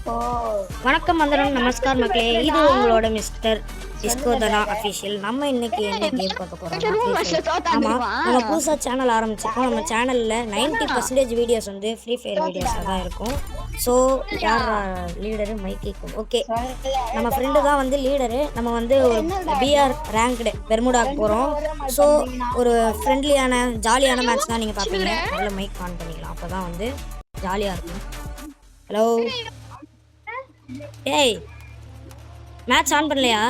வணக்கம் வந்தனம் நமஸ்கார் மக்களே, இது உங்களோட மிஸ்டர் டிஸ்கோதனா அஃபிஷியல். நம்ம இன்னைக்கு என்ன கேம் பார்க்க போறோம்? ஆமாம், நம்ம புதுசாக சேனல் ஆரம்பிச்சிருக்கோம். நம்ம சேனலில் 90% வீடியோஸ் வந்து ஃப்ரீ ஃபயர் வீடியோஸாக தான் இருக்கும். ஸோ யார் லீடரு மைக்கேக்கும் ஓகே, நம்ம ஃப்ரெண்டு தான் வந்து லீடரு. நம்ம வந்து ஒரு பிஆர் ரேங்க்டு பெர்முடாக்கு போகிறோம். ஸோ ஒரு ஃப்ரெண்ட்லியான ஜாலியான மேட்ச் தான் நீங்கள் பார்ப்பீங்க. அதில் மைக் ஆன் பண்ணிக்கலாம், அப்போ தான் வந்து ஜாலியாக இருக்கும். ஹலோ ஏய், மேட்ச் ஆன் பண்ணலையா?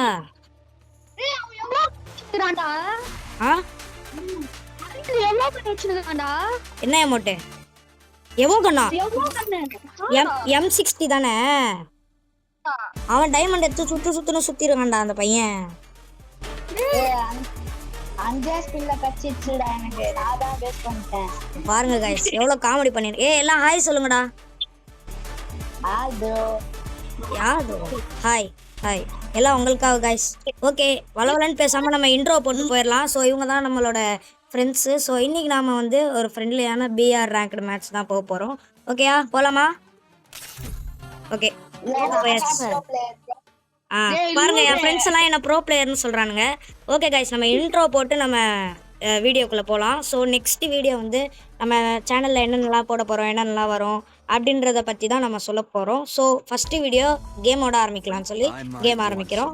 என்ன அமௌண்ட்? எமோகண்ணா M60 தானே? அவன் டைமண்ட் எடுத்து சுத்திருக்கான்டா அந்த பையன். பாருங்க கைஸ், எவ்வளவு காமெடி பண்ணிரு. ஏய் எல்லாம் ஹாய் சொல்லுங்கடா. ஹாய் ஹாய் எல்லாம் உங்களுக்காக கைஸ். ஓகே, வளவலன்னு பேசாமல் நம்ம இன்ட்ரோ போட்டு போயிடலாம். ஸோ இவங்க தான் நம்மளோட ஃப்ரெண்ட்ஸு. ஸோ இன்றைக்கி நாம் வந்து ஒரு ஃப்ரெண்ட்லியான பிஆர் ரேங்க்டு மேட்ச் தான் போக போகிறோம். ஓகேயா, போகலாமா? ஓகே பாருங்க, என் ஃப்ரெண்ட்ஸ் எல்லாம் என்ன ப்ரோ பிளேயர்னு சொல்கிறானுங்க. ஓகே கைஸ், நம்ம இன்ட்ரோ போட்டு நம்ம வீடியோக்குள்ளே போகலாம். ஸோ நெக்ஸ்ட் வீடியோ வந்து நம்ம சேனலில் என்னென்னலாம் போட போகிறோம், என்னென்னலாம் வரும் அப்படின்றத பற்றி தான் நம்ம சொல்ல போகிறோம். ஸோ ஃபஸ்ட்டு வீடியோ கேமோட ஆரம்பிக்கலாம்னு சொல்லி கேம் ஆரம்பிக்கிறோம்.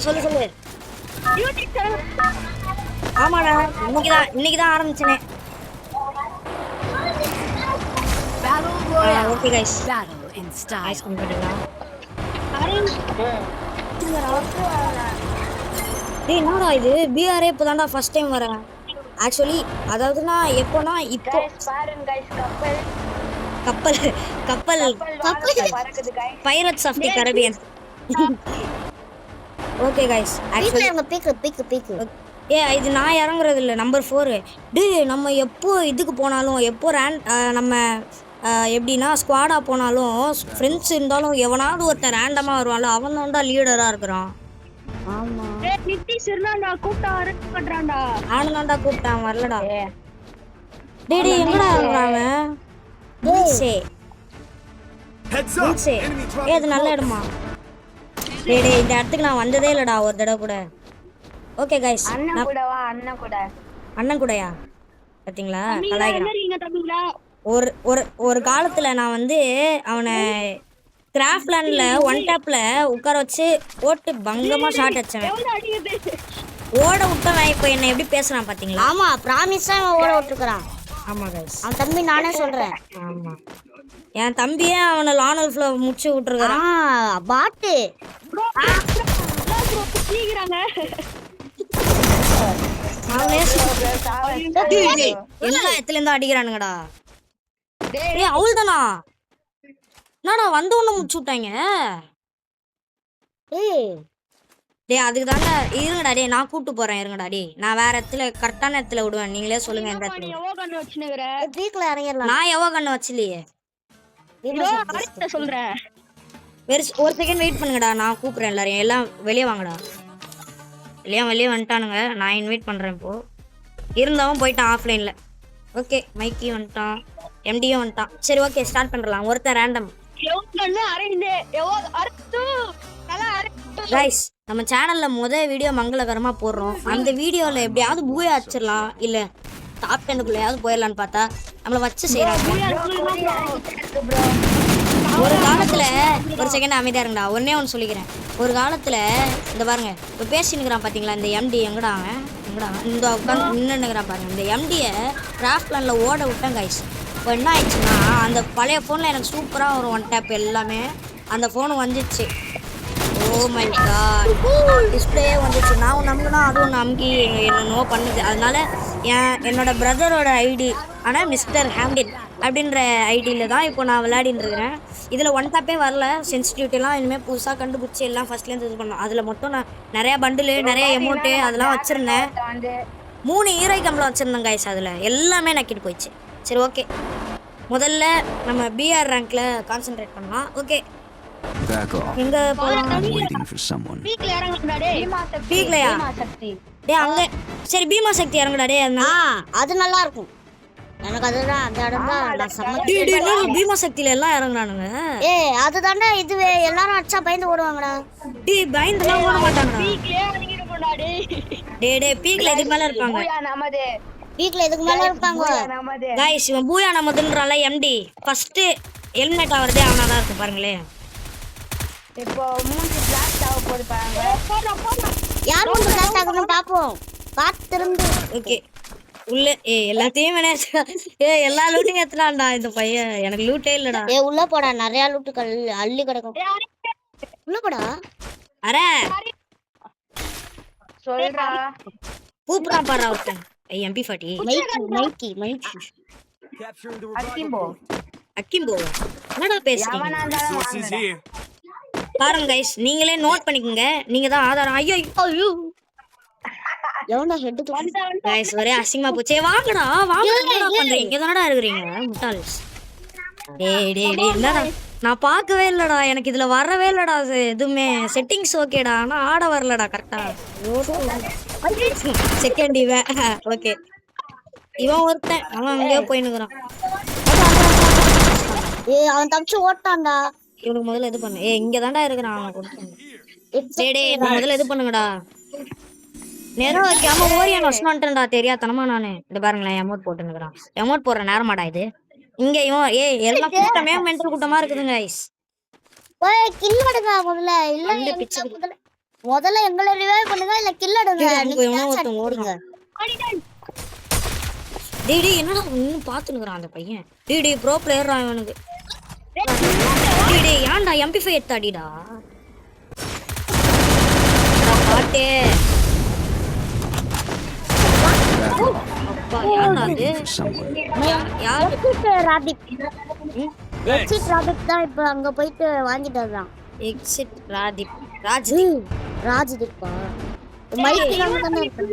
சொல்லு சொல்லு. ஆமாடா, இன்னைக்குதான் ஆரம்பிச்சேனே. ஓகே கைஸ், ஐஸ் பண்ணிடலாம். டேய் என்னடா இது, பிஆரே இப்போதான்டா ஃபர்ஸ்ட் டைம் வரேன் ஆக்சுவலி. அதாவதுனா எப்போனா இப்போ கப்பல் கப்பல் pirates of the Caribbean. Okay guys, actually இது நான் இறங்குறது இல்லை, நம்பர் 4. நம்ம எப்போ இதுக்கு போனாலும், எப்போ நம்ம எப்படின்னா ஸ்குவாடாக போனாலும், ஃப்ரெண்ட்ஸ் இருந்தாலும் எவனாவது ஒருத்தன் ரேண்டமாக வருவான்ல, அவன் தான்டா லீடராக இருக்கிறான். ஆனந்தாண்டா கூப்பிட்டான், வரலடா. டேய் எங்கடா இருக்கிறாங்க? அது நல்ல இடமா? டேய் இந்த இடத்துக்கு நான் வந்ததே இல்லடா ஒரு தடவை கூட. ஓகே கைஸ், அண்ணன் கூடயா பார்த்தீங்களா? ஒரு காலத்தில் நான் வந்து அவனை கிராஃப்ட்லேண்டில் ஒன் டேப்பில் உட்கார வச்சு போட்டு பங்கமாக ஷாட் அடிச்சேன். ஓட விட்டவன் இப்போ என்ன எப்படி பேசுகிறான் பார்த்தீங்களா? ஆமாம், ப்ராமிஸாக ஓட விட்டுருக்குறான். ஆமாம் கைஸ், அவன் தம்பி நானே சொல்கிறேன். ஆமாம், என் தம்பியே அவனை லானல் ஃப்ளோ முடிச்சு விட்டுருக்கான். பாட்டு எல்லா இடத்துல இருந்து அடிக்கிறானுங்கடா. ஏய் அவள்தானா? என்னடா வந்து ஒண்ணு முடிச்சு விட்டாங்க. டேய் அதுக்கு தாங்க இருங்கடா. டே நான் கூட்டு போறேன், இருங்கடா. டே நான் வேற இடத்துல கரெக்டான இடத்துல விடுவேன், நீங்களே சொல்லுங்க எந்த இடத்துல. நான் எவோ கண்ணு வச்சலையே. சொல்றேன், ஒரு செகண்ட் வெயிட் பண்ணுங்கடா, நான் கூப்பிடுறேன் எல்லாரையும். எல்லாம் வெளியே வாங்கடா. வெளியே வந்துட்டானுங்க, நான் இன்வைட் பண்ணுறேன். இப்போ இருந்தவன் போயிட்டான் ஆஃப்லைனில். ஓகே, மைக்கி வந்துட்டான், எம்டியும் வந்துட்டான். சரி ஓகே, ஸ்டார்ட் பண்ணுறலாம். ஒருத்தர் ரேண்டம். கைஸ், நம்ம சேனலில் முதல் வீடியோ மங்களகரமாக போடுறோம். அந்த வீடியோவில் எப்படியாவது பூயா வச்சிடலாம், இல்லை டாப் 10க்குள்ளேயாவது போயிடலான்னு பார்த்தா நம்மளை வச்சு செய்கிறாங்க. ஒரு காலத்தில் ஒரு செகண்ட் அமைதியாக இருங்கடா, ஒன்று சொல்லிக்கிறேன். ஒரு காலத்தில் இந்த பாருங்க, இப்போ பேசினுக்கிறான் பார்த்தீங்களா இந்த எம்டி, எங்கடா இந்த உட்காந்து நின்றுங்கிறான் பாருங்க. இந்த எம்டியை கிராஃப்ட் பிளானில் ஓட விட்டேன் கைஸ். இப்போ என்ன ஆயிடுச்சுன்னா, அந்த பழைய ஃபோனில் எனக்கு சூப்பராக ஒரு ஒன் டேப் எல்லாமே அந்த ஃபோனு வந்துச்சு. ஓ மை காட், டிஸ்பிளே வந்துச்சு. நான் ஒன்று நம்பினா அதுவும் ஒன்று அமுக்கி என்னென்னோ பண்ணுது. அதனால என்னோட பிரதரோட ஐடி ஆனால் மிஸ்டர் ஹேம்டின் அப்படின்ற ஐடியில் தான் இப்போ நான் விளையாடிட்டு இருக்கிறேன். இதில் ஒன் டாப்பே வரல. சென்சிட்டிவிட்டிலாம் இனிமேல் புதுசாக கண்டுபிடிச்சி எல்லாம் ஃபஸ்ட்லேருந்து இது பண்ணோம். அதில் மட்டும் நான் நிறையா பண்டிலு நிறைய எமௌண்ட்டு அதெல்லாம் வச்சுருந்தேன். 3 ஹீரோ கம்பளம் வச்சுருந்தேன் கைஸ். அதில் எல்லாமே நக்கிட்டு போயிடுச்சு. சரி ஓகே, முதல்ல நம்ம பிஆர் ரேங்க்ல கான்சென்ட்ரேட் பண்ணலாம். ஓகே, எங்க போலாம்? பீக்லையா? டேய் அங்க சரி பீமா சக்தி இறங்குடா. டேய் அது நல்லா இருக்கும். எனக்கு அதுதான் அந்த இடம் தான் நான் செம்ம. பீமா சக்தியில எல்லாம் இறங்குறானுங்க. அதுதான்டா இதுவே எல்லாரும் அடிச்சா பயந்து ஓடுவாங்கடா. டேய் பயந்துலாம் ஓட மாட்டாங்கடா. டேய் பீக்ல எதுக்கு மேல இருப்பாங்க. பீக்ல எதுக்கு மேல இருப்பாங்க गाइस. இவன் பூயா நமதுன்றால எம்டி ஃபர்ஸ்ட் எலிமினேட் ஆவறதே அவனா தான் இருக்கும் பாருங்களே. இப்போ 3 பிளாஸ்ட் ஆக போகுது பாருங்க. யார் வந்து பிளாஸ்ட் ஆகணும் பாப்போம். பாத்து திரும்பு. ஓகே, உள்ள எல்லாத்தையும் எல்லா லூட்டையும் ஏத்துறான்டா இந்த பையன். எனக்கு லூட்டே இல்லடா. உள்ள போடா, நிறைய லூட்டுகள் அள்ளி கிடக்கும். உள்ள போடா. அரே சொல்றா கூப்பிடான் பாரு ஒருத்தன். MP40 மைக்கி அக்கிம்போ என்னடா பேசுறீங்க பாருங்க கைஸ். நீங்களே நோட் பண்ணிக்கங்க. நீங்க தான் ஆதாரம். ஐயோ ஐயோ எவனா ஹெட் கைஸ் ஒரே அசிங்கமா போச்சே. வாங்கடா வாங்க. என்ன பண்றீங்க? இங்க தானடா இருக்கறீங்க முட்டாள். டேய் என்னடா நான் பார்க்கவே இல்லடா. எனக்கு இதுல வரவே இல்லடா. எதுவுமே செட்டிங்ஸ் ஓகேடா, ஆனா ஆட வரலடா கரெக்டா. செகண்ட் இவன் ஓகே. இவன் ஒருத்தன் அவன் அங்கேயோ போயினுக்குறான். அவன் தப்பிச்சு ஓட்டான்டா. இவனுக்கு முதல்ல இது பண்ணு. இங்க தான்டா இருக்கிறான் அவன் கொடுத்து. டேய் முதல்ல இது பண்ணுங்கடா. நேரம் வைக்காம ஓரியான் வசனம்ட்டா தெரியாதனமா நானு. இது பாருங்களேன் எமௌண்ட் போட்டுன்னுக்குறான். எமௌண்ட் போடுற நேரமாடா இது. இங்க இவன் எல்லாம் கூட்டமே மென்டல் கூட்டமா இருக்குதுங்க கைஸ். கில் எடுங்க முதல்ல. இல்ல முதல்ல எங்களை ரிவைவ் பண்ணுங்க, இல்ல கில் எடுங்க. ஒருத்தன் ஓடுங்க. டேய் என்னடா இன்னும் பாத்துனுக்குறான் அந்த பையன். டேய் ப்ரோ பிளேயரா இவனுக்கு. டேய் ஏன்டா MP5 எடுத்தாடிடா பாட்டே. அப்பா யாரா அது? யார்? எக்ஸிட் ராபிக் தான் இப்ப அங்க போயிட்டு வாங்கிட்டு வர்றான். எக்ஸிட் ராஜ்தீப் ராஜ்தீப்பா மைக் நாம தான இருக்கு.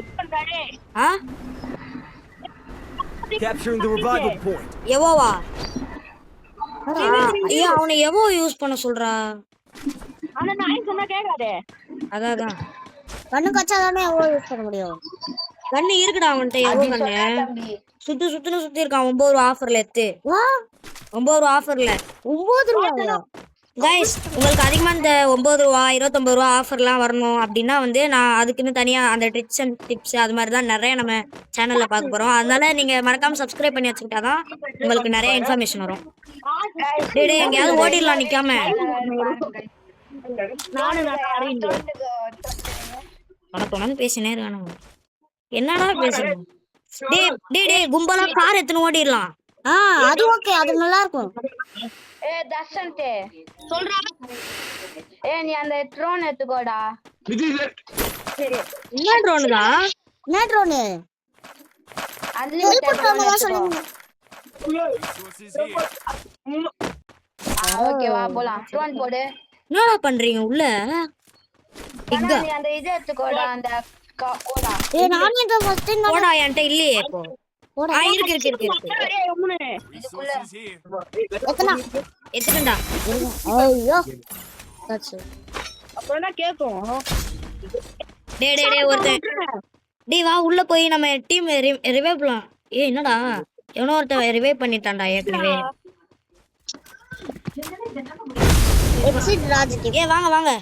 Capturing the revival point. எவோவா? ஐயா அவனை எவோ யூஸ் பண்ண சொல்றா. ஆனா நான் சொன்னா கேட்காதே. அதான் கண்ணு கச்சா தானே எவோ யூஸ் பண்ண முடியும். கண்ணு இருக்குடா அவன்கிட்ட. எவோ கண்ணு சுத்தி இருக்கான். 9 ரூபா ஆஃபர்ல எடுத்து. 9 ரூபா ஆஃபர்ல 9 ரூபாயா? கைஸ் உங்களுக்கு அதிகமாக இந்த 9 ரூபா 29 ரூபா ஆஃபர்லாம் வரணும் அப்படின்னா வந்து நான் அதுக்குன்னு தனியாக அந்த ட்ரிக்ஸ் அண்ட் டிப்ஸ் அது மாதிரி தான் நிறைய நம்ம சேனலில் பார்க்க போகிறோம். அதனால நீங்கள் மறக்காமல் சப்ஸ்கிரைப் பண்ணி வச்சுக்கிட்டா தான் உங்களுக்கு நிறைய இன்ஃபர்மேஷன் வரும். டேய் எங்கேயாவது ஓடிடலாம் நிற்காம. உனக்கு பேசினே இருக்கானுங்க. என்னடா பேசணும்? டேய் கும்பலா கார் எடுத்துன்னு ஓடிடலாம். அது ஓகே, அது நல்லா இருக்கும். தர்ஷன்டே சொல்றா. நீ அந்த ட்ரோன் எடுத்துக்கோடா. என்ன ட்ரோனுடா? என்ன ட்ரோனு? அன்லிமிட்டட் ட்ரோன் சொல்லுங்க. ஓகே வா போலாம். ட்ரோன் போடு. என்னடா பண்றீங்க உள்ள? நீ அந்த இத எடுத்துக்கோடா. அந்த கோடா. நானே இந்த ஃபர்ஸ்ட் டைம் கோடா என்கிட்ட இல்லையே இப்போ. இருக்கு. இதுக்குள்ள எத்தனடா? ஐயோ தட்ஸ் அப்புறம் தான் கேக்கும். டேய் ஒருத்தன். டேய் வா உள்ள போய் நம்ம டீம் ரிவைவ் பண்ணலாம். என்னடா எவனோ ஒருத்தன் ரிவைவ் பண்ணிட்டான்டா ஏற்கனவே. எக்ஸிட் ராஜ்தீப். வாங்க.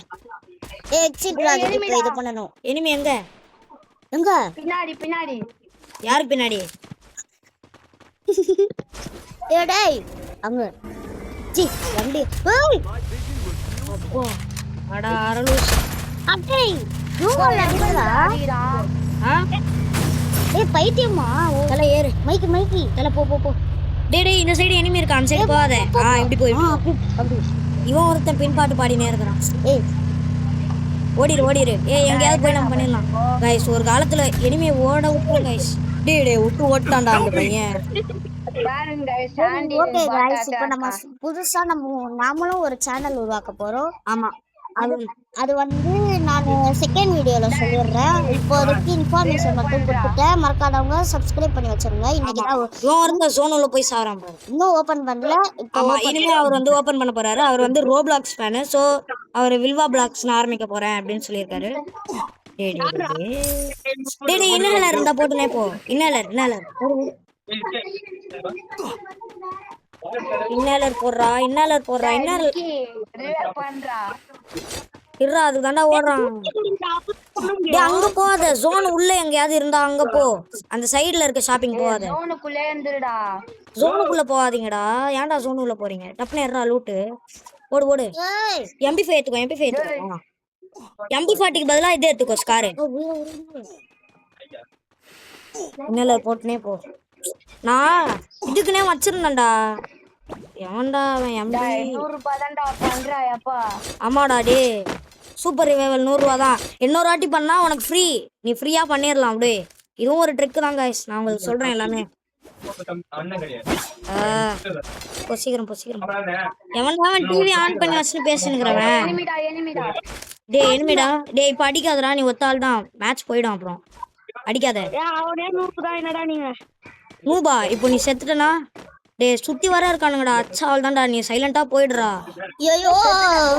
எக்ஸிட் ராஜ்தீப் இது பண்ணனும். எனிமி எங்க? பின்னாடி. யாருக்கு பின்னாடி? டேய் அங்க ஜி வண்டி. ஏய் அப்போ அட அரலூஸ். அடேய் யூல அடிடா. பைத்தியமா? தல ஏறு. மைக்கி தல போ. டேய் இந்த சைடு எனிமி இருக்கா. அந்த சைடு போகாத. இப்படி போய் அப்படி. இவன் ஒருத்தன் பின்பாட்டு பாடினே இருக்கிறான். ஓடிரு. எங்கேயாவது போய் நம்ம பண்ணிடலாம் கைஸ். ஒரு காலத்துல எனிமையை ஓட விட்டுரும் கைஸ். டேய் விட்டு ஓட்டான்டா அந்த பையன். பாருங்க சாண்டி ஓகே गाइस இப்போ நம்ம புதுசா நாமளும் ஒரு சேனல் உருவாக்க போறோம். ஆமா அது வந்து நான் செகண்ட் வீடியோல சொல்லிடுறேன். இப்போதைக்கு இன்ஃபர்மேஷன் மட்டும் கொடுத்துட்டேன். மறக்காதவங்க சப்ஸ்கிரைப் பண்ணி வச்சிருங்க. இன்னைக்கு தான் இவன் இருந்த ஜோனுள்ள போய் சாவறான் பாரு. இன்னும் ஓபன் பண்ணல. இப்போ ஆமா இனிமே அவர் வந்து ஓபன் பண்ண போறாரு. அவர் வந்து ரோப்ளாக்ஸ் ஃபேன். சோ அவர் வில்வா பிளாக்ஸ்னு ஆரம்பிக்க போறேன் அப்படின்னு சொல்லியிருக்காரு. டேய் இன்னலர் இருந்தா போட்டுனே போ. இன்னலர் போடுறா பண்றா இருடா அதுதான்டா ஓடுறான். டேய் அங்க போகாத, ஜோன் உள்ள எங்கயாவது இருந்தா அங்க போ. அந்த சைடுல இருக்க ஷாப்பிங் போகாத. ஜோனுக்குள்ளே இருந்துடா. ஜோனுக்குள்ள போகாதீங்கடா. ஏன்டா ஜோன் உள்ள போறீங்க? டப்புனு ஏறா லூட்டு. ஓடு MP5 எடுத்துக்கோ. MP40க்கு பதிலா இதே எடுத்துக்கோ ஸ்கார். இன்னலர் போட்டுனே போ. நான் இதுக்குனே வச்சிருந்தேன்டா. எவன்டா அவன் MP? 100 ரூபாய் தான்டா பண்றா அப்பா. ஆமாடா டே சூப்பர் ரிவைவல் 100 ரூபா தான். இன்னொரு வாட்டி பண்ணா உனக்கு ஃப்ரீ. நீ ஃப்ரீயா பண்ணிடலாம் அப்படியே. இதுவும் ஒரு ட்ரிக் தான் गाइस. நான் உங்களுக்கு சொல்றேன் எல்லாமே. சீக்கிரம் எவன் டிவி ஆன் பண்ணி வச்சுட்டு பேசினுக்கிறவன். டேய் எனிமிடா. டேய் இப்ப அடிக்காதடா, நீ ஒத்தாள் தான். மேட்ச் போயிடும் அப்புறம். அடிக்காத. அவனே நூப்பு தான் என்னடா நீங்க. நூபா இப்போ நீ செத்துட்டனா? டேய் சுத்தி வர இருக்கானுங்கடா. அச்சால் தான்டா, நீ சைலண்டா போயிடுறா. ஐயோ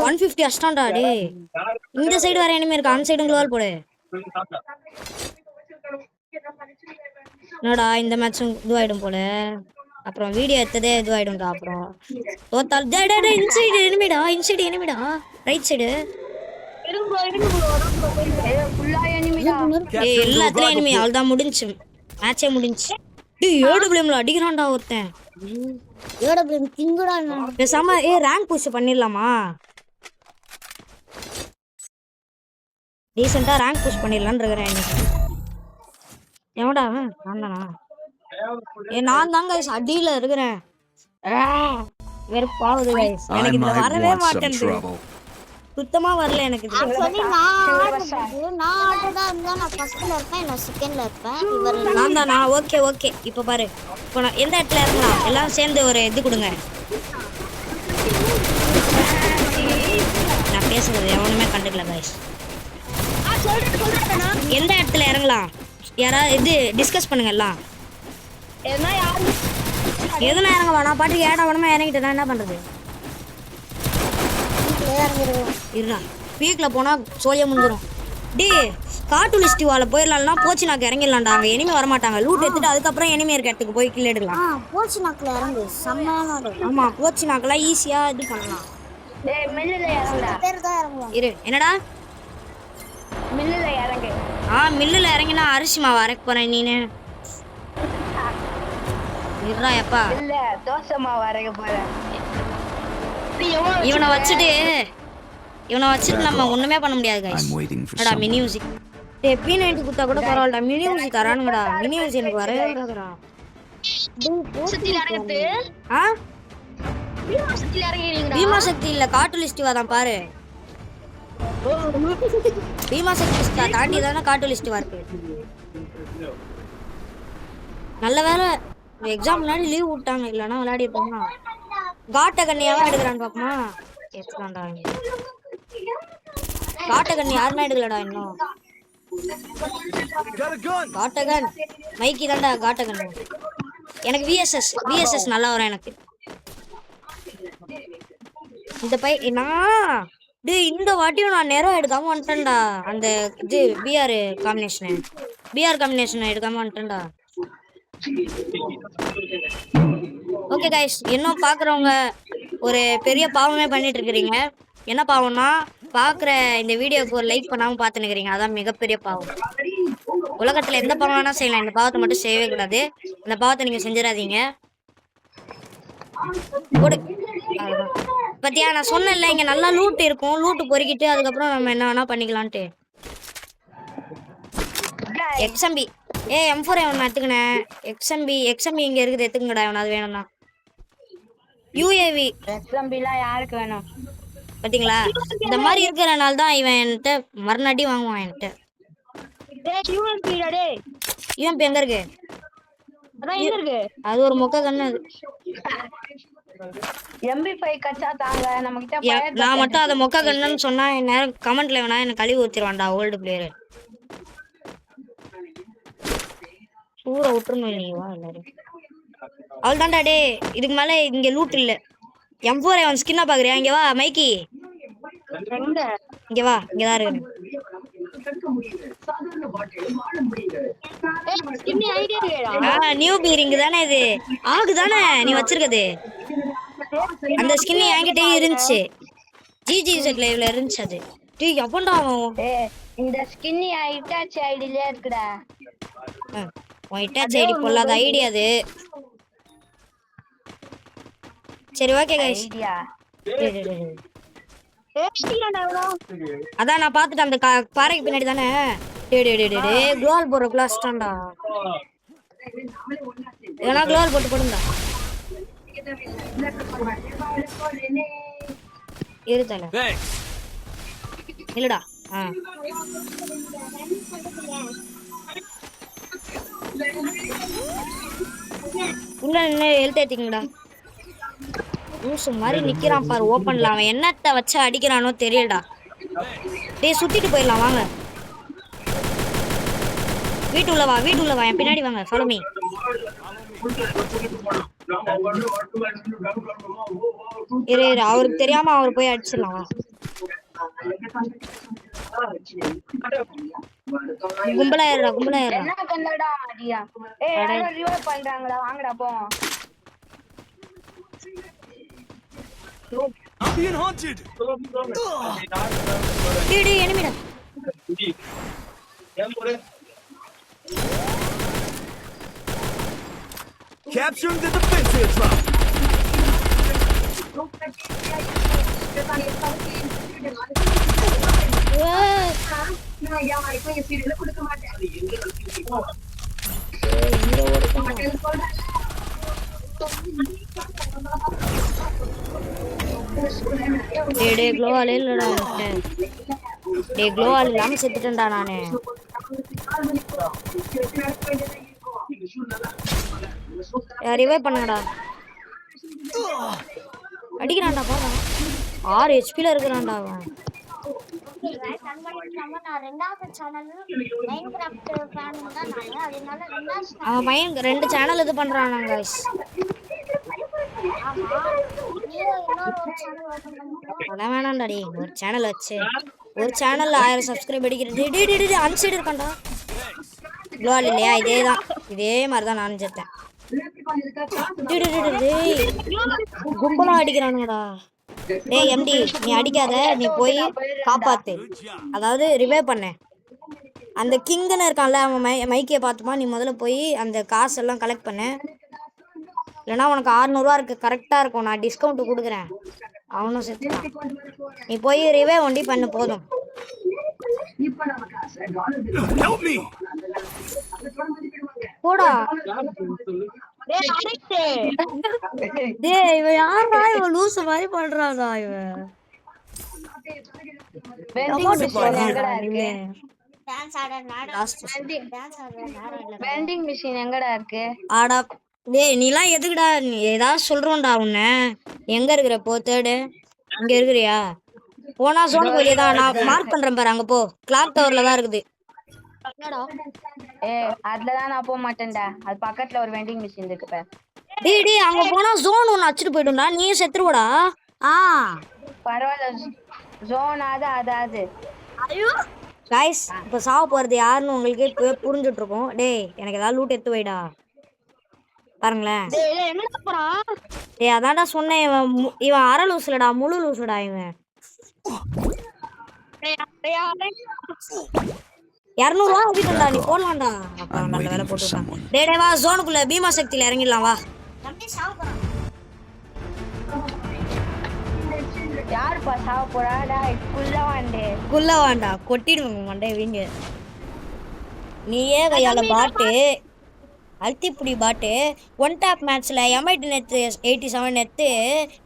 150 அஷ்டான்டா. டேய் இந்த சைடு வர எனிமி இருக்கு, அந்த சைடு குளோவால் போடு. என்னடா இந்த மேட்சும் இதுவாயிடும் போல. அப்புறம் வீடியோ எடுத்ததே இதுவாயிடும்டா. அப்புறம் தோத்தால் டேய் இன்சைடு எனிமிடா. ரைட் சைடு ஃபுல்லா எனிமிடா. டேய் எல்லாத்துலயும் எனிமி. அவ்வளவுதான் முடிஞ்சு. மேட்சே முடிஞ்சு. டேய் ஏடபிள்யூஎம்ல அடிக்கிறான்டா ஒருத்தன். ஏடபிள்யூஎம் கிங்குடா. பேசாம ரேங்க் புஷ் பண்ணிரலாமா? டீசெண்டா ரேங்க் புஷ் பண்ணிடலாம்னு இருக்கிறேன். எவன்டா அவன்? நான்தானா? நான் தான் गाइस அடியில இருக்கிறேன். வெறுப்பாவுது गाइस. எனக்கு இது வரவே மாட்டேங்குது. சுத்தமா வரல எனக்கு இது. ஆக்சுவலி நான் ஆட்டடா இருந்தா நான் ஃபர்ஸ்ட்ல இருப்பேன், நான் செகண்ட்ல இருப்பேன். இவர் நான்தானா? ஓகே இப்போ பாரு. இப்போ நான் எந்த இடத்துல இறங்கலாம்? எல்லாம் சேர்ந்து ஒரு இது கொடுங்க. நான் பேசுறது எவனுமே கண்டுக்கல गाइस. எந்த இடத்துல இறங்கலாம்? யாராவது இது டிஸ்கஸ் பண்ணுங்க எல்லாம். எதுனா இறங்க வேணாம். பாட்டுக்கு ஏடா வேணுமா இறங்கிட்டு என்ன பண்றது? இருடா பீக்ல போனா சோழியா முடிஞ்சிடும். டே காட்டுலிஸ்ட் வால போயிடலாம்னா போச்சு நாக்கு இறங்கிடலாம்டா. அங்க எனிமே வரமாட்டாங்க. லூட் எடுத்துட்டு அதுக்கப்புறம் எனிமே இருக்க இடத்துக்கு போய் கில் எடுக்கலாம். போச்சு நாக்குல இறங்கு செம்மையான. ஆமா போச்சு நாக்கெல்லாம் ஈஸியா இது பண்ணலாம். டேய் மில்லுல இறங்குடா. பேர் தான் இறங்குவாங்க. இரு என்னடா மில்லுல இறங்கு. மில்லுல இறங்கினா அரிசி மாவு அரைக்க போறேன் நீனு. இருடா எப்பா. இல்ல தோசை மாவு அரைக்க போறேன். இவனை வச்சுட்டு நம்ம ஒண்ணுமே பண்ண முடியாது गाइस. அடா மினி மியூசிக். டேய் P90 குத்தா கூட பரவாயில்லை. மினி மியூசிக் தரானுங்கடா. மினி மியூசிக் எனக்கு வரவே வராதுடா. சுத்தி இறங்குது. சுத்தி இறங்கிடுவீங்கடா. பீமா சக்தி இல்ல காட்டு லிஸ்ட் வாதான் பாரு. பீமா சக்தி தாண்டி தானே காட்டு லிஸ்ட் இருக்கு. நல்ல வேலை எக்ஸாம் முன்னாடி லீவ் விட்டாங்க. இல்லைன்னா விளையாடி இருப்போம்னா. காட்ட கண்ணியாவா எடுக்கிறான்னு பாப்போமா? எடுத்துக்காண்டா. காட்ட கண்ணி யாருன்னா எடுக்கலடா இன்னும். காட்டகன் மைக்கி தான்டா காட்டகன். எனக்கு விஎஸ்எஸ் நல்லா வரும் எனக்கு. இந்த இந்த வாட்டியும் நான் நேரம் எடுக்காம வந்துட்டேன்டா. அந்த இது பிஆர் காம்பினேஷன் எடுக்காம வந்துட்டேன்டா. ஓகே गाइस இன்னும் பாக்குறவங்க ஒரு பெரிய பாவமே பண்ணிட்டு இருக்கீங்க. என்ன பாவம்னா பாக்குற இந்த வீடியோக்கு ஒரு லைக் பண்ணாம பாத்துன்னு இருக்கீங்க. அதான் மிகப்பெரிய பாவம். உலகத்துல எந்த பாவம் வேணா செய்யலாம், இந்த பாவத்தை மட்டும் செய்யவே கூடாது. இந்த பாவத்தை நீங்க செஞ்சிடாதீங்க. பத்தியா நான் சொன்னேன்ல இங்க நல்லா லூட் இருக்கும். லூட் பொறுக்கிட்டு அதுக்கப்புறம் நம்ம என்ன வேணா பண்ணிக்கலான்ட்டு. XMB M4 நான் எடுத்துக்கினேன். XMB இங்க இருக்குது, எடுத்துக்கங்கடா. அது வேணும்னா UAV XMBலாம் யாருக்கு வேணும் பாத்தீங்களா? இந்த மாதிரி இருக்கிறனால தான் இவன் என்கிட்ட மறுநாடி வாங்குவான் என்கிட்ட. UMP எங்க இருக்கு? அதான் எங்க இருக்கு அது ஒரு மொக்க கண்ணு அது. MP5 கச்சா தாங்க நம்ம கிட்ட நான் மட்டும் அதை மொக்க கண்ணுன்னு சொன்னா நேரம் கமெண்ட்ல வேணா எனக்கு கழுவி ஊத்திடுவான்டா ஓல்டு பிளேயர். சூற விட்டுருணும் நீ வா எல்லாரும். அவள் தான்டா டே. இதுக்கு மேல இங்க லூட் இல்ல. M4 அவன் ஸ்கின்னா பாக்குறியா? இங்க வா மைக்கி. எங்க இங்க வா இங்கதான் இருக்கு. ஸ்கின் ஐடியா கேடா நியூ பீரிங் தானே இது. ஆகு தானே நீ வச்சிருக்கது. அந்த ஸ்கின் என்கிட்டயே இருந்துச்சு. ஜிஜி செட் லைவ்ல இருந்துச்சு அது. டேய் எப்பண்டா அவன் இந்த ஸ்கின் ஐட்டாச் ஐடியிலே இருக்குடா. ஒயிட்டா சைடு பொல்லாத ஐடியா அது. சரி ஓகே गाइस. ஐடியா அதான் நான் பாத்துட்டேன் அந்த பாறைக்கு பின்னாடி தானே. டேய் டேய் டேய் டேய் குளோல் போற கிளாஸ்டான்டா. ஏனா குளோல் போடுடா. இருதல. இல்லடா. உள்ள என்ன ஹெல்த் ஏத்திங்கடா. லூசு மாதிரி நிக்கிறான் பாரு ஓபன்ல. அவன் என்னத்த வச்சு அடிக்கிறானோ தெரியலடா. டேய் சுத்திட்டு போயிடலாம் வாங்க. வீட்டுள்ள வா என் பின்னாடி வாங்க. Follow me. இரு அவருக்கு தெரியாம அவர் போய் அடிச்சிடலாம். கும்பலா ஏறா என்ன கண்டடா அடியா. யாரோ ரிவைவ் பண்றாங்கடா வாங்கடா போ. I'm being haunted. டேய் எனிமிடா. Capturing the defensive drop. டேய் க்ளோவால் இல்லடா. டேய் க்ளோவால் இல்லாம செத்துட்டேன்டா நானு. ரிவைவ் பண்ணுங்கடா. அடிக்கிறான்டா பாரு. 6 HP ல இருக்கறான்டா அவன். அவன் பையன் 2 சேனல் இது பண்றானா गाइस. அதான் வேணாம்டா டேய். ஒரு சேனல் வச்சு ஒரு சேனல்ல 1000 சப்ஸ்கிரைப் அடிக்கிறேன். டேய் அன்சைடு இருக்கான்டா. க்ளோவால் இல்லையா? இதே மாதிரி தான் நானும் செத்தேன். டேய் கும்பலா அடிக்கிறானுங்கடா. டேய் எம்டி நீ அடிக்காத. நீ போய் காப்பாத்து. அதாவது ரிவைவ் பண்ண அந்த கிங்னு இருக்கான்ல அவன் மைக்கியை பார்த்துமா. நீ முதல்ல போய் அந்த காசெல்லாம் கலெக்ட் பண்ண. இல்லைனா உனக்கு 600 ரூபா இருக்கு. கரெக்டாக இருக்கும். நான் டிஸ்கவுண்ட் கொடுக்குறேன். அவனும் செத்துட்டான். நீ போய் ரிவைவ் ஒண்டி பண்ணு போதும். போடா. டேய் இவன் யாரா? இவன் லூசு மாதிரி பண்றான்டா இவன். வெண்டிங் மிஷின் எங்கடா இருக்கு? ஆடா டேய் நீலாம் எதுக்குடா? நீ ஏதாவது சொல்றோம்டா உன்னை. எங்க இருக்கிற போ தேடு. இங்க இருக்கிறியா? போனா ஜோனுக்கு வெளியே தான். நான் மார்க் பண்றேன் பாரு. அங்க போ. கிளாக் டவர்ல தான் இருக்குது. அதுலதான் நான் போக மாட்டேன்டா. அது பக்கத்துல ஒரு வெண்டிங் மிஷின் இருக்கு பாரு. டேய் அங்க போனா ஜோன் ஒன்னு அடிச்சிட்டு போய்டும்டா. நீயும் செத்துருவடா. பரவாயில்ல. ஜோன் அதாவது ஐயோ गाइस இப்போ சாவ போறது யாருன்னு உங்களுக்கு இப்போ புரிஞ்சிட்டு இருக்கும். டேய் எனக்கு ஏதாவது லூட் எடுத்து வைடா. பாருங்களேன். டேய் அதான்டா சொன்னேன். இவன் அரை லூசுலடா. முழு லூசுடா இவன். 200 ரூபா ஆகிட்டா. நீ போடலாம்டா. அப்பா நல்ல வேலை போட்டுட்டான். டேய் வா ஜோனுக்குள்ள பீமா சக்தியில இறங்கிடலாம் வா. யாருப்பா சாவ போறாடா? குள்ள வாண்டா கொட்டிடுவாங்க மண்டே வீங்க. நீயே கையால பாட்டு அல்திப்புடி பாட்டு 1 டாப் மேட்ச்ல M8 நெத்து 87 நெத்து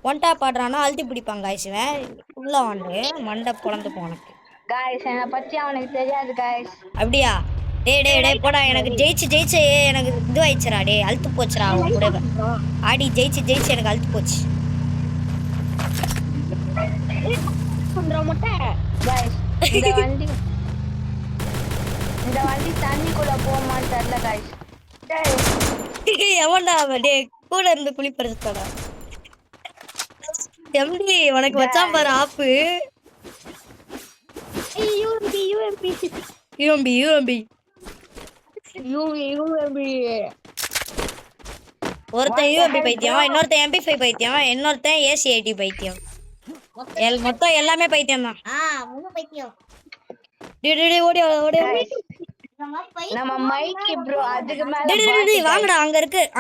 1 டாப் ஆடுறானா அல்தி பிடிப்பாங்க गाइस. இவன் உள்ள வாண்டு மண்டை பொளந்து போனக்கு. गाइस என்ன பத்தி அவனுக்கு தெரியாது गाइस. அப்படியா? டேய் போடா எனக்கு ஜெயிச்சு எனக்கு இது ஆயிடுச்சுடா டேய் அழுத்து போச்சுடா அவன் கூட ஆடி ஜெயிச்சு எனக்கு அழுத்து போச்சு பண்ற முட்டை गाइस இந்த வண்டி தண்ணிக்குள்ள போமான்னு தெரியல गाइस எவன்டா அவன் டேய் கூட இருந்து குளிப்பறதுடா எம்டி உனக்கு வச்சான் பாரு ஆப்பு யூஎம்பி ஒருத்தன் யூஎம்பி பைத்தியம் இன்னொருத்தன் MP5 பைத்தியம் இன்னொருத்தன் ACIT பைத்தியம் மொத்தம் எல்லாமே பைத்தியம் தான் மூணு பைத்தியம் டேய் ஓடி இந்த மாதிரி பைத்தியம் நம்ம மைக்கி ப்ரோ அதுக்கு மேல டேய் வாங்கடா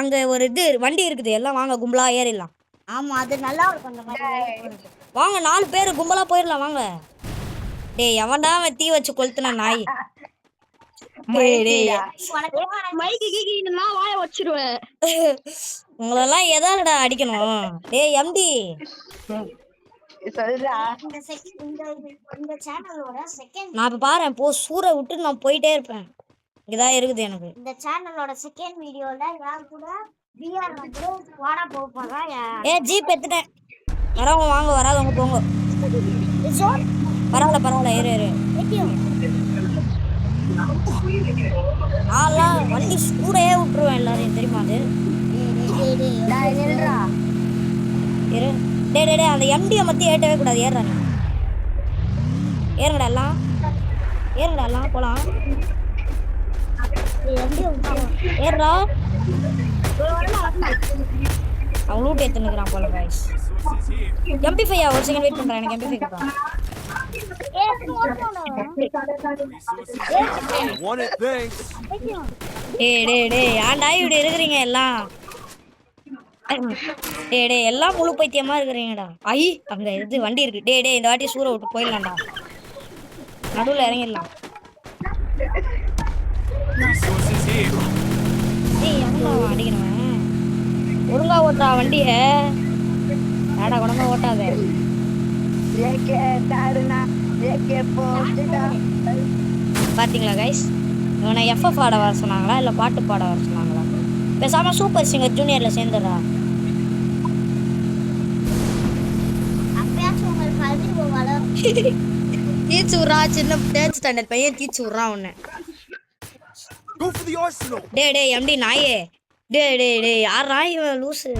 அங்க ஒரு இது வண்டி இருக்குது எல்லாம் வாங்க கும்பலா ஏறிடலாம் ஆமா அது நல்லா இருக்கும் அந்த மாதிரி வாங்க 4 பேர் கும்பலா போயிடலாம் வாங்க டேய் எவன்டா அவன் தீ வச்சு கொளுத்துன நாய் டேய் மைக்கு கீக்கினா வாய வச்சிருவேன் உங்களெல்லாம் எதாலடா அடிக்கணும் டேய் எம்டி சொல்றா இந்த சேனலோட செகண்ட் நான் இப்ப பாறேன் போ சூற விட்டு நான் போயிட்டே இருப்பேன் இங்கதான் இருக்குது எனக்கு இந்த சேனலோட செகண்ட் வீடியோல யார் கூட பிஆர் வந்து வாடா போறா ஜீப் எடுத்துட்டேன் வரவங்க வாங்க வராதவங்க போங்க பரவாயில்ல ஏறு நான்லாம் வண்டி சூறையே விட்டுருவேன் எல்லாரையும் தெரியுமா அது டேய் நில்றா ஏறு டேய் அந்த எம்டியை மத்தி ஏட்டவே கூடாது ஏறுறா நீ ஏறுங்கடா எல்லாம் போலாம் ஏறுறா அவன் லூட் ஏத்துனுக்குறான் போல guys MP5 ஒரு செகண்ட் வெயிட் பண்றேன் எனக்கு MP5 கொடுறான் Want it, thanks. டேய் ஆண்டா இப்படி இருக்கிறீங்க எல்லாம் டேய் எல்லாம் முழு பைத்தியமா இருக்கிறீங்கடா அங்க இது வண்டி இருக்கு டேய் இந்த வாட்டி சூற விட்டு போயிடலாம்டா நடுவுல இறங்கிடலாம் Resources here. டேய் எவன்டா அடிக்கிறவன் ஒழுங்கா ஓட்டுறா வண்டிய ஏடா குடம்பா ஓட்டாத ஏகே தாருனா ஏகே போட்டுடா பாத்தீங்களா கைஸ் இவனை FF ஆட வர சொன்னாங்களா இல்ல பாட்டு பாட வர சொன்னாங்களா பேசாம சூப்பர் சிங்கர் ஜூனியர்ல சேர்ந்துடுறா அப்பயாச்சும் உங்களுக்கு அறிவு வளரும் தீச்சு விட்றா சின்ன 3rd ஸ்டாண்டர்ட் பையன் தீச்சு விட்றான் உன்னை Go for the arsenal. டேய் எம்டி நாயே டேய் யாரா இவன் லூசு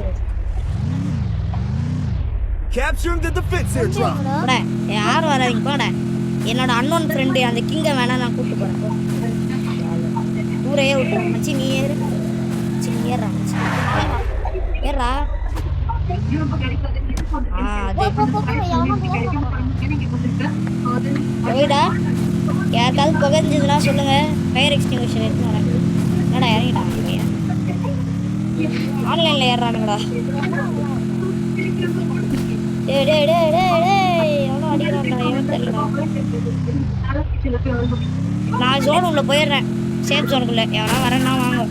Capturing the defense airdrop. போட யார் வராதீங்க போட என்னோட அன்னோன் ஃப்ரெண்டு அந்த கிங்கை வேணா நான் கூப்பிட்டு போறேன் போ ஊரையே விட்டுறேன் மச்சி நீ ஏறு மச்சி நீ ஏறா ஏறா அது போயிடா யாருக்காவது புகஞ்சதுன்னா சொல்லுங்க ஃபயர் எக்ஸ்டிங்விஷர் எடுத்து வரேன் என்னடா இறங்கிட்டாங்க ஆன்லைன்ல ஏறானுங்கடா டேய் எவனோ அடிக்கிறான்டா எவன் தெரியல நான் ஜோன் உள்ள போயிடுறேன் சேஃப் ஜோனுக்குள்ள எவனா வரேன்னா வாங்க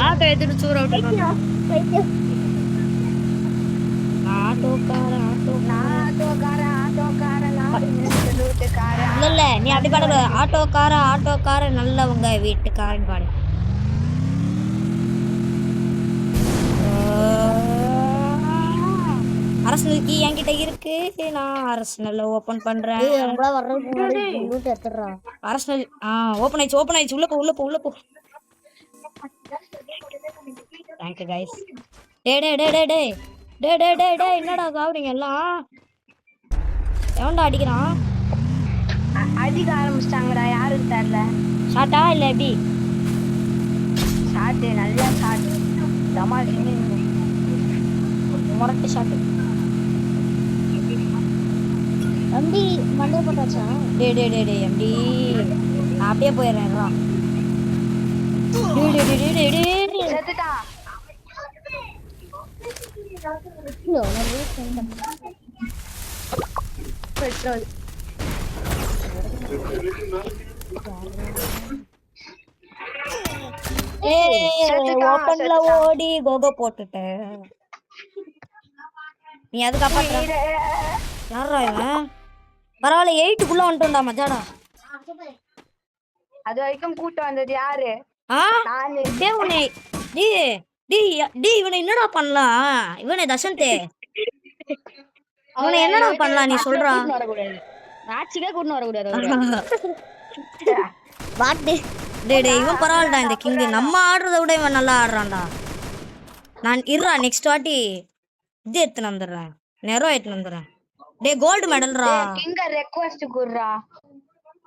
ஆட்டோ எடுத்துட்டு சூற விட்டுருக்காங்க இல்ல நீ அப்படி பாடல ஆட்டோக்கார நல்லவங்க வீட்டுக்காரன் பாடு அரசனல் கீ என்கிட்ட இருக்கு நான் அரசனல்ல ஓபன் பண்றேன் உங்களா வர்றதுக்கு முன்னாடி லூட் எடுத்துடுறா அரசனல் ஓபன் ஆயிடுச்சு உள்ள போ தேங்க் யூ गाइस டேய் என்னடா காவறீங்க எல்லாம் எவன்டா அடிக்கிறான் அடிக்க ஆரம்பிச்சிட்டாங்கடா யாருக்கு தெரியல ஷாட்டா இல்ல எப்படி ஷாட் நல்லா ஷாட் தமால் முரட்டு ஷாட்டு தம்பி மண்டே போட்டாச்சா டேய் எம்டி நான் அப்படியே போயிடுறேன் டேய் செத்துட்டா பெட்ரோல் ஓப்பன்ல ஓடி கோகோ போட்டுட்டேன் நீ அதுக்கு அப்புறம் யாரா இவன் பரவாயில்ல 8க்குள்ள வந்துட்டோம்டா மச்சாடா. அது வரைக்கும் கூட்டம் வந்தது யாரு? ஆ நானு. டேய் உன்னை டேய் டேய் இவனை என்னடா பண்ணலாம்? இவனை தசந்தே இவனை என்னடா பண்ணலாம் நீ சொல்றா? மேட்சுக்கே கூட்டின்னு வரக்கூடாது. வாட்டு டேய் இவன் பரவாயில்லடா இந்த கிங். நம்ம ஆடுறத விட இவன் நல்லா ஆடுறான்டா. நான் இருடா நெக்ஸ்ட் வாட்டி இது எடுத்துன்னு வந்துடுறேன். நெரோ எடுத்துன்னு வந்துடுறேன். டேய் கோல்டு மெடல்ரா. கிங்க ரெக்வெஸ்ட் குடுறா.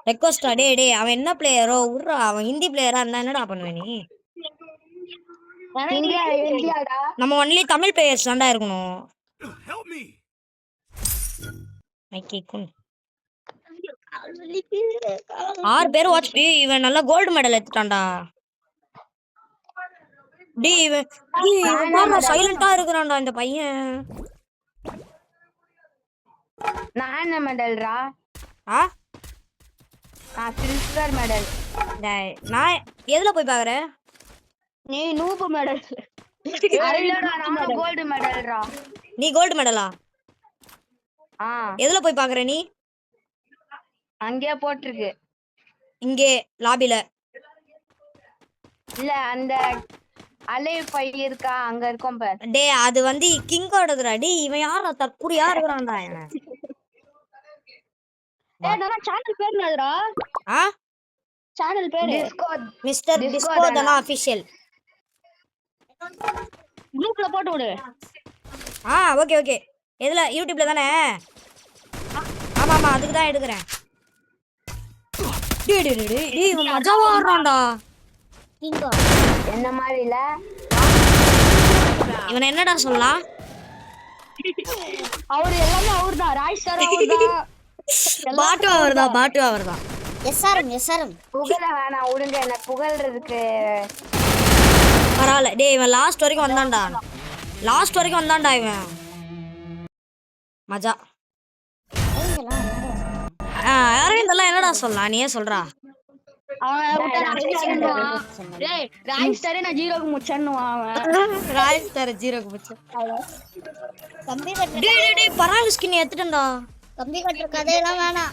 ரெக்வஸ்டா? டேய் அவன் என்ன பிளேயரோ விட்றா. அவன் ஹிந்தி பிளேயரா இருந்தா என்னடா பண்ணுவ நீ? இந்தியாடா. நம்ம ஒன்லி தமிழ் பிளேயர்ஸ் தான்டா இருக்கணும். Help me. மைக்கி குன் 6 பேர் வாட்ச். இவன் நல்லா கோல்டு மெடல் எடுத்துட்டான்டா. டேய் இவன் சைலண்டா இருக்கிறான்டா இந்த பையன். நான் என்ன மெடல்ரா? ஆ நான் சில்வர் மெடல். டேய் நான் எதுல போய் பாக்குறேன்? நீ நூபு மெடல். நான் கோல்டு மெடல்ரா. நீ கோல்டு மெடலா? ஆ எதுல போய் பாக்குற நீ? அங்கேயே போட்டிருக்கு. இங்கே லாபில. இல்ல அந்த அலை பை இருக்கா அங்க இருக்கும் பார். டேய் அது வந்து கிங்கோடதுடா. டேய் இவன் யாரா தற்குறியா இருக்கிறான்டா இவன். டேய் நான் சேனல் பேர் என்னடா? ஆ சேனல் பேர் டிஸ்கோட். மிஸ்டர் டிஸ்கோதனா ஆபீஷியல். குரூப்ல போட்டு விடு. ஆ ஓகே எதுல? யூடியூப்ல தானே? ஆமா அதுக்கு தான் எடுக்கிறேன். டேய் இவன் மஜாவா ஆடுறான்டா. கிங்கோ என்ன மாதிரி இல்ல. இவன் என்னடா சொல்லலாம்? அவர் எல்லாமே அவர்தான். ராய் சார் அவர்தான். பாட்டு அவர்தான். எஸ்ஆர்எம் புகழ வேணாம் விடுங்க. என்ன புகழ்றதுக்கு பரவாயில்ல. டேய் இவன் லாஸ்ட் வரைக்கும் வந்தான்டா இவன். மஜா. யாரும் இதெல்லாம் என்னடா சொல்லலாம்? நீயே சொல்றா. அவன் டேய் ராய் சார் நான் ஜீரோக்கு முச்சன்னுவான் அவன். ராய் ஸ்டார் ஜீரோக்கு போச்சு. கம்பி கட்ட டேய் பரவாயில்ல ஸ்கின் எடுத்துட்டேன்டா. கம்பி கட்டுற கதையெல்லாம் வேணாம்.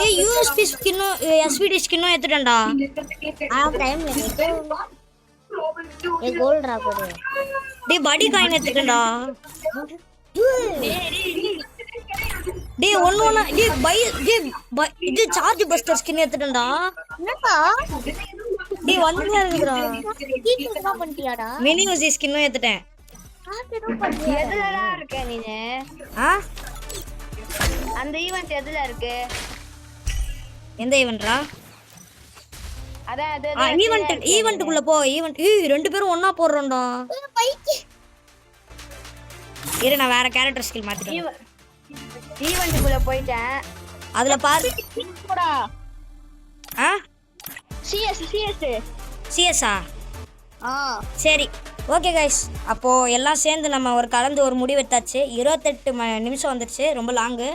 டேய் யூஎஸ்பி ஸ்கின்னும் எஸ்விடி ஸ்கின்னும் எடுத்துட்டேன்டா. டைம் லிமிட் ஏ கோல்ட்ரா போடு. டேய் பாடி காயின் எடுத்துட்டேன்டா. டேய் ஒண்ணு இது சார்ஜ் பஸ்டர் ஸ்கின் எடுத்துட்டேன்டா. என்னப்பா டேய் வந்துட்டே இருக்குடா. கீழே பண்ணிட்டியாடா? மினி யூசி ஸ்கின்னும் எடுத்துட்டேன். எதுலடா இருக்க நீனு? ஆ அந்த ஈவென்ட் எதுல இருக்கு? எந்த ஈவென்ட்ரா? அதான் அது ஈவென்ட்டுக்குள்ள போ. ஈவென்ட் ரெண்டு பேரும் ஒண்ணா போடுறோம்டா. இரு நான் வேற கேரக்டர் ஸ்கில் மாத்திட்டேன். ஈவென்ட்டுக்குள்ள போயிட்டேன். அதுல பாரு. போடா. ஆ சிஎஸ்ஆ? சரி ஓகே கைஸ். அப்போ எல்லாம் சேர்ந்து நம்ம கலந்து ஒரு முடிவெடுத்தாச்சு. 28 நிமிஷம் வந்துருச்சு. ரொம்ப லாங்கு.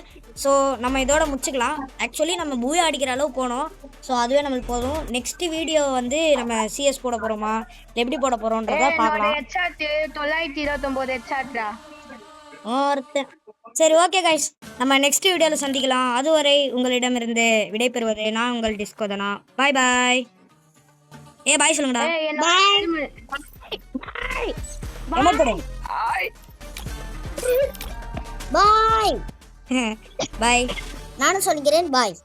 ஸோ நம்ம இதோட முடிச்சுக்கலாம். ஆக்சுவலி நம்ம பூயா அடிக்கிற அளவு போனோம். ஸோ அதுவே நம்மளுக்கு போதும். நெக்ஸ்ட் வீடியோ வந்து நம்ம சிஎஸ் போட போகிறோமா எப்படி போட போகிறோன்றத பார்க்கலாம். 929 ஹெட்ஷாட்ரா. ஒருத்தன். சரி ஓகே கைஸ், நம்ம நெக்ஸ்ட் வீடியோவில் சந்திக்கலாம். அதுவரை உங்களிடமிருந்து விடைபெறுவது நான் உங்கள் டிஸ்கோதனா. பாய் பாய். பாய் சொல்லுங்கடா. பாய். பாய். நானும் சொல்லிக்கிறேன் பாய்.